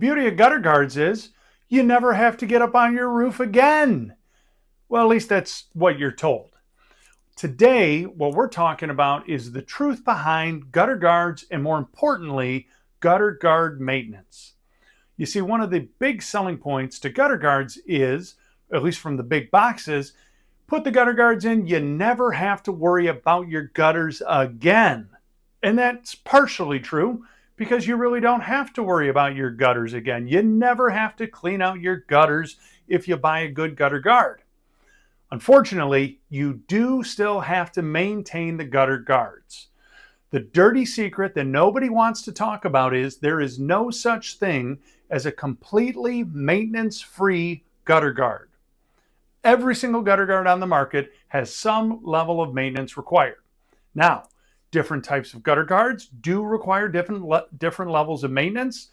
beauty of gutter guards is you never have to get up on your roof again. Well, at least that's what you're told. Today, what we're talking about is the truth behind gutter guards and, more importantly, gutter guard maintenance. You see, one of the big selling points to gutter guards is, at least from the big boxes, put the gutter guards in, you never have to worry about your gutters again. And that's partially true because you really don't have to worry about your gutters again. You never have to clean out your gutters if you buy a good gutter guard. Unfortunately, you do still have to maintain the gutter guards. The dirty secret that nobody wants to talk about is there is no such thing as a completely maintenance-free gutter guard. Every single gutter guard on the market has some level of maintenance required. Now, different types of gutter guards do require different levels of maintenance.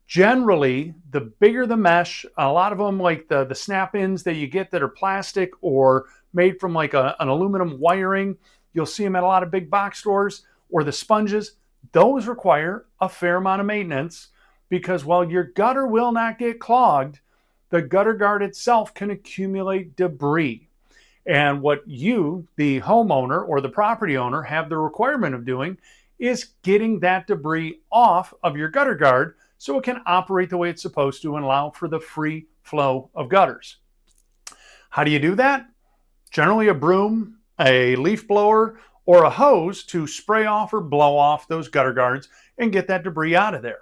Generally, the bigger the mesh, a lot of them like the snap-ins that you get that are plastic or made from like an aluminum wiring, you'll see them at a lot of big box stores, or the sponges, those require a fair amount of maintenance because while your gutter will not get clogged, the gutter guard itself can accumulate debris. And what you, the homeowner or the property owner, have the requirement of doing is getting that debris off of your gutter guard so it can operate the way it's supposed to and allow for the free flow of gutters. How do you do that? Generally a broom, a leaf blower, or a hose to spray off or blow off those gutter guards and get that debris out of there.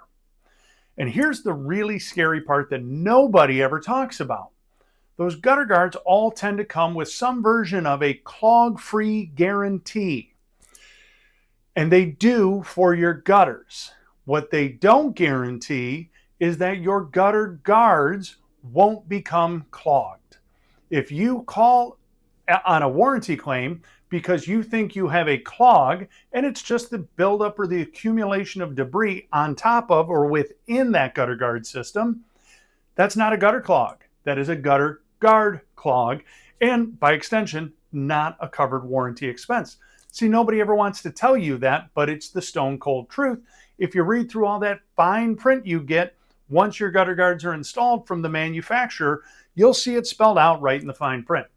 And here's the really scary part that nobody ever talks about. Those gutter guards all tend to come with some version of a clog-free guarantee. And they do for your gutters. What they don't guarantee is that your gutter guards won't become clogged. If you call on a warranty claim because you think you have a clog and it's just the buildup or the accumulation of debris on top of or within that gutter guard system, that's not a gutter clog. That is a gutter guard clog, and by extension, not a covered warranty expense. See, nobody ever wants to tell you that, but it's the stone cold truth. If you read through all that fine print you get once your gutter guards are installed from the manufacturer, you'll see it spelled out right in the fine print.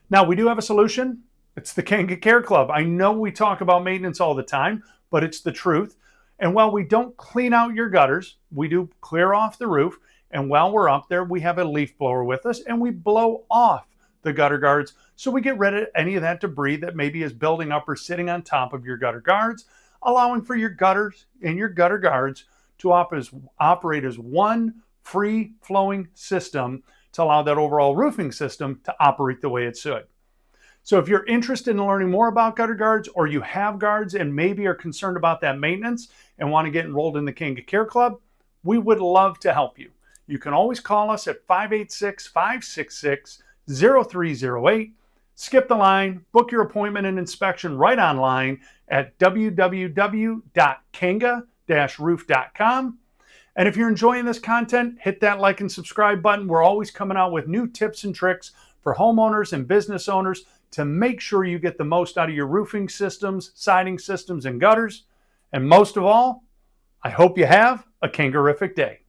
Now, we do have a solution. It's the Kanga Kare Club. I know we talk about maintenance all the time, but it's the truth. And while we don't clean out your gutters, we do clear off the roof. And while we're up there, we have a leaf blower with us and we blow off the gutter guards so we get rid of any of that debris that maybe is building up or sitting on top of your gutter guards, allowing for your gutters and your gutter guards to operate as one free-flowing system to allow that overall roofing system to operate the way it should. So if you're interested in learning more about gutter guards, or you have guards and maybe are concerned about that maintenance and want to get enrolled in the Kanga Kare Club, we would love to help you. You can always call us at 586-566-0308. Skip the line, book your appointment and inspection right online at www.kanga-roof.com. And if you're enjoying this content, hit that like and subscribe button. We're always coming out with new tips and tricks for homeowners and business owners to make sure you get the most out of your roofing systems, siding systems, and gutters. And most of all, I hope you have a Kangarific day.